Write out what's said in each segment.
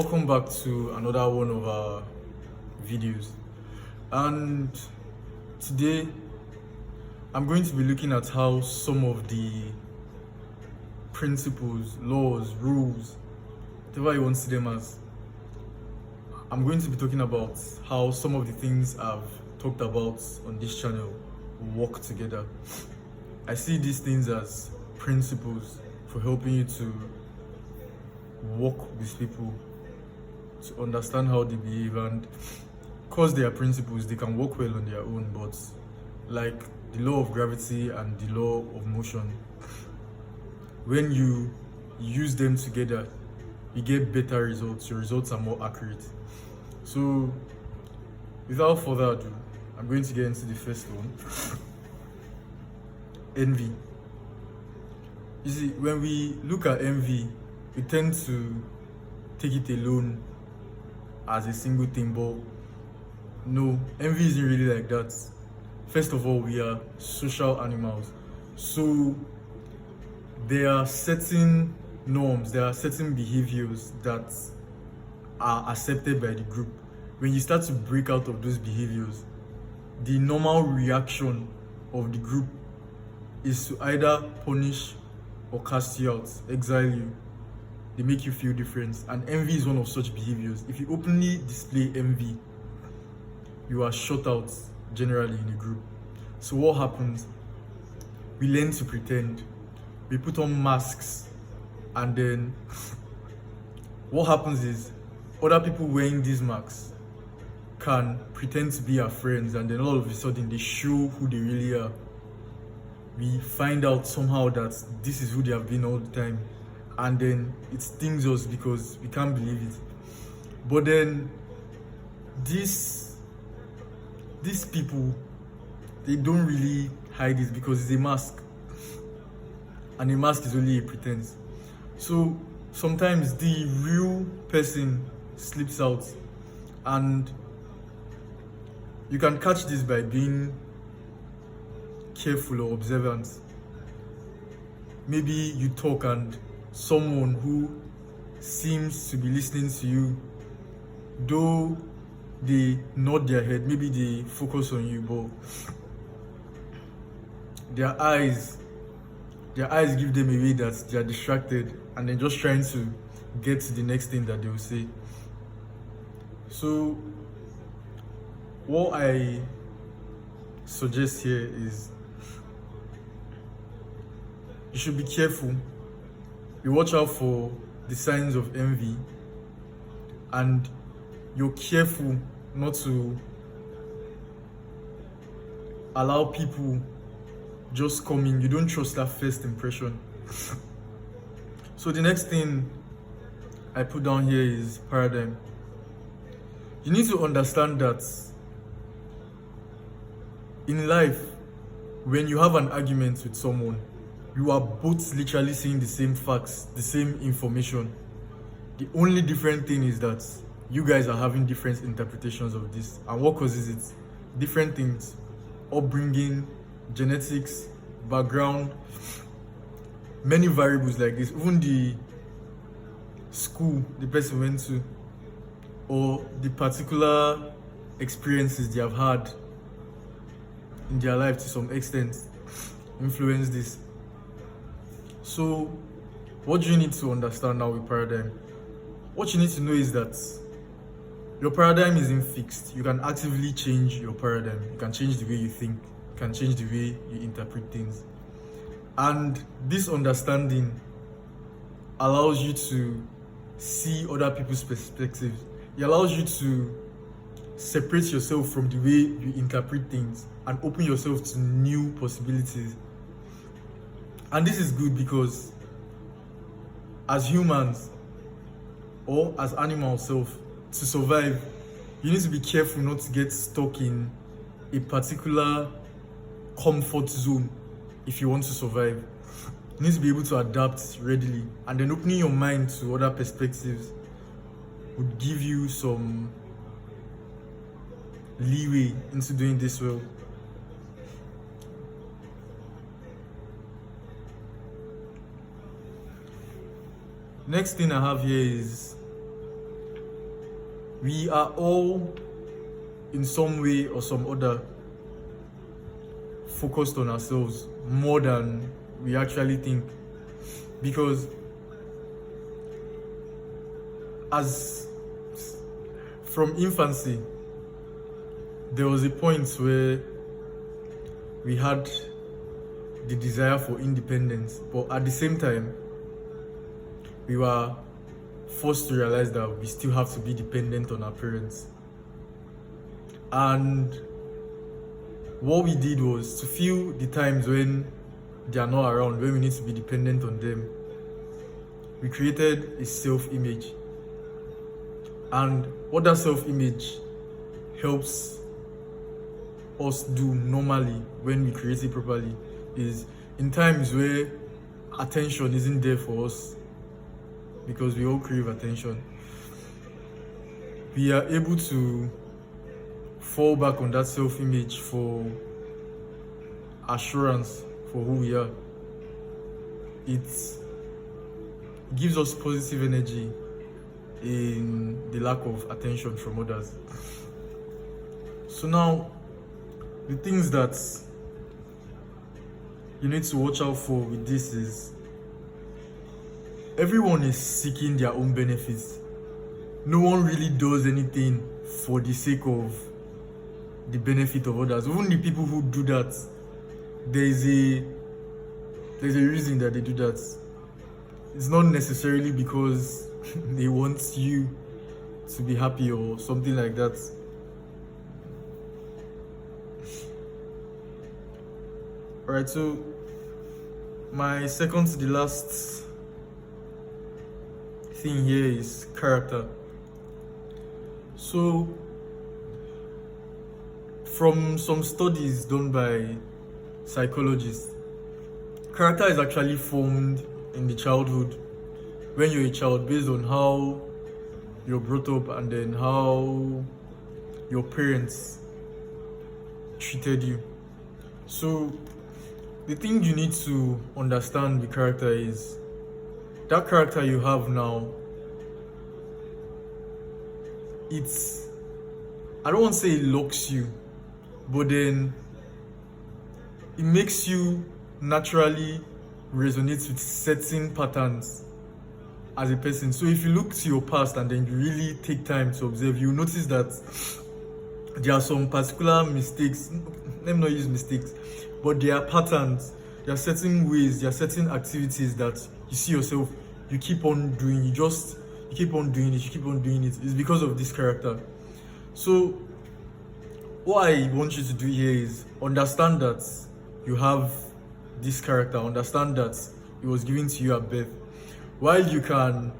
Welcome back to another one of our videos, and today I'm going to be looking at how some of the principles, laws, rules, whatever you want to see them as, I'm going to be talking about how some of the things I've talked about on this channel work together. I see these things as principles for helping you to work with people, to understand how they behave, and because they are principles, they can work well on their own, but like the law of gravity and the law of motion, when you use them together, you get better results. Your results are more accurate. So without further ado, I'm going to get into the first one. Envy. You see, when we look at envy, we tend to take it alone as a single thing, but no, envy isn't really like that. First of all, we are social animals, so there are certain norms, there are certain behaviors that are accepted by the group. When you start to break out of those behaviors, the normal reaction of the group is to either punish or cast you out, exile you. They make you feel different, and envy is one of such behaviors. If you openly display envy, you are shut out generally in a group. So what happens? We learn to pretend, we put on masks, and then what happens is other people wearing these masks can pretend to be our friends, and then all of a sudden they show who they really are. We find out somehow that this is who they have been all the time, and then it stings us because we can't believe it. But then these people, they don't really hide it because it's a mask, and a mask is only a pretense. So sometimes the real person slips out, and you can catch this by being careful or observant. Maybe you talk and someone who seems to be listening to you, though they nod their head, maybe they focus on you, but their eyes give them away that they are distracted, and they're just trying to get to the next thing that they will say. So what I suggest here is you should be careful. You watch out for the signs of envy, and you're careful not to allow people just come in. You don't trust that first impression. So the next thing I put down here is paradigm. You need to understand that in life, when you have an argument with someone, you are both literally saying the same facts, the same information. The only different thing is that you guys are having different interpretations of this. And what causes it? Different things. Upbringing, genetics, background, many variables like this. Even the school the person went to, or the particular experiences they have had in their life to some extent influence this. So what do you need to understand now with paradigm? What you need to know is that your paradigm isn't fixed. You can actively change your paradigm. You can change the way you think. You can change the way you interpret things. And this understanding allows you to see other people's perspectives. It allows you to separate yourself from the way you interpret things and open yourself to new possibilities. And this is good because as humans, or as animals self, to survive, you need to be careful not to get stuck in a particular comfort zone if you want to survive. You need to be able to adapt readily, and then opening your mind to other perspectives would give you some leeway into doing this well. Next thing I have here is We are all, in some way or some other, focused on ourselves more than we actually think. Because as from infancy, there was a point where we had the desire for independence, but at the same time, we were forced to realize that we still have to be dependent on our parents. And what we did was to feel the times when they are not around, when we need to be dependent on them. We created a self-image. And what that self-image helps us do normally when we create it properly is in times where attention isn't there for us, because we all crave attention, we are able to fall back on that self-image for assurance for who we are. It gives us positive energy in the lack of attention from others. So now, the things that you need to watch out for with this is, everyone is seeking their own benefits. No one really does anything for the sake of the benefit of others. Even the people who do that, there's a reason that they do that. It's not necessarily because they want you to be happy or something like that. Alright, so my second to the last thing here is character. So, from some studies done by psychologists, character is actually formed in the childhood, when you're a child, based on how you're brought up and then how your parents treated you. So the thing you need to understand with character is that character you have now, I don't want to say it locks you, but then it makes you naturally resonate with certain patterns as a person. So if you look to your past and then you really take time to observe, you notice that there are some particular mistakes, let me not use mistakes, but there are patterns, there are certain ways, there are certain activities that you see yourself, you keep on doing, you keep on doing it. It's because of this character. So what I want you to do here is understand that you have this character, understand that it was given to you at birth. While you can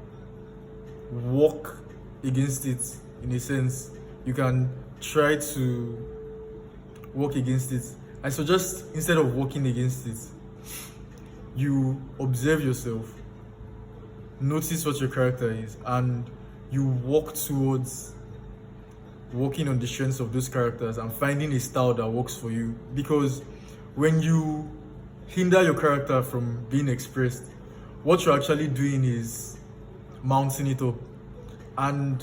walk against it, in a sense, you can try to work against it. I suggest, instead of working against it, you observe yourself, notice what your character is, and you walk towards working on the strengths of those characters and finding a style that works for you. Because when you hinder your character from being expressed, what you're actually doing is mounting it up. And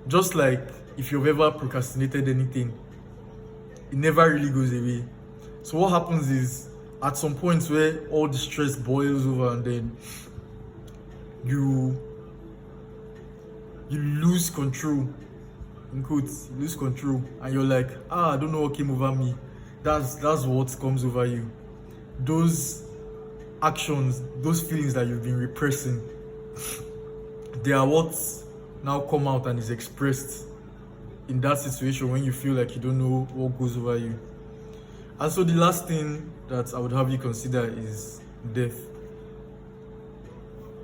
just like if you've ever procrastinated anything, it never really goes away. So what happens is, at some point where all the stress boils over and then you lose control, in quotes, you lose control, and you're like, I don't know what came over me. That's what comes over you. Those actions, those feelings that you've been repressing, they are what now come out and is expressed in that situation when you feel like you don't know what goes over you. And so the last thing that I would have you consider is death.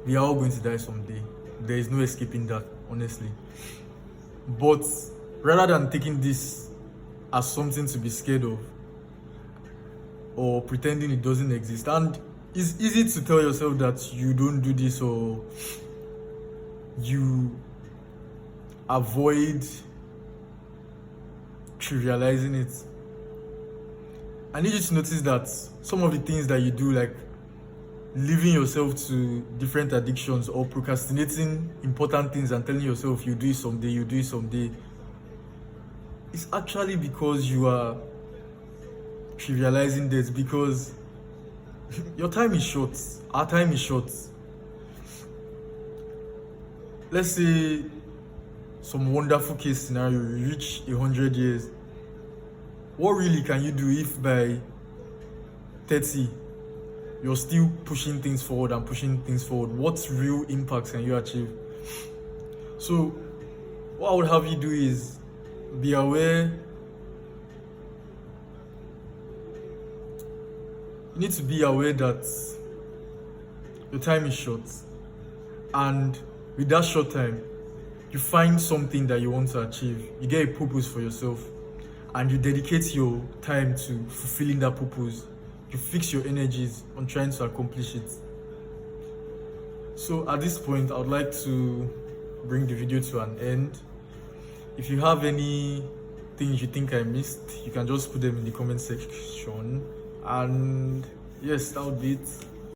We are all going to die someday. There is no escaping that, honestly. But rather than taking this as something to be scared of or pretending it doesn't exist, and it's easy to tell yourself that you don't do this or you avoid trivializing it. I need you to notice that some of the things that you do, like leaving yourself to different addictions or procrastinating important things and telling yourself you do it someday, you do it someday, it's actually because you are trivializing this, because your time is short, our time is short. Let's say some wonderful case scenario, you reach 100 years. What really can you do if by 30 you're still pushing things forward and pushing things forward? What real impact can you achieve? So what I would have you do is be aware. You need to be aware that your time is short, and with that short time, you find something that you want to achieve. You get a purpose for yourself, and you dedicate your time to fulfilling that purpose. You fix your energies on trying to accomplish it. So at this point, I would like to bring the video to an end. If you have any things you think I missed, you can just put them in the comment section. And yes, that would be it.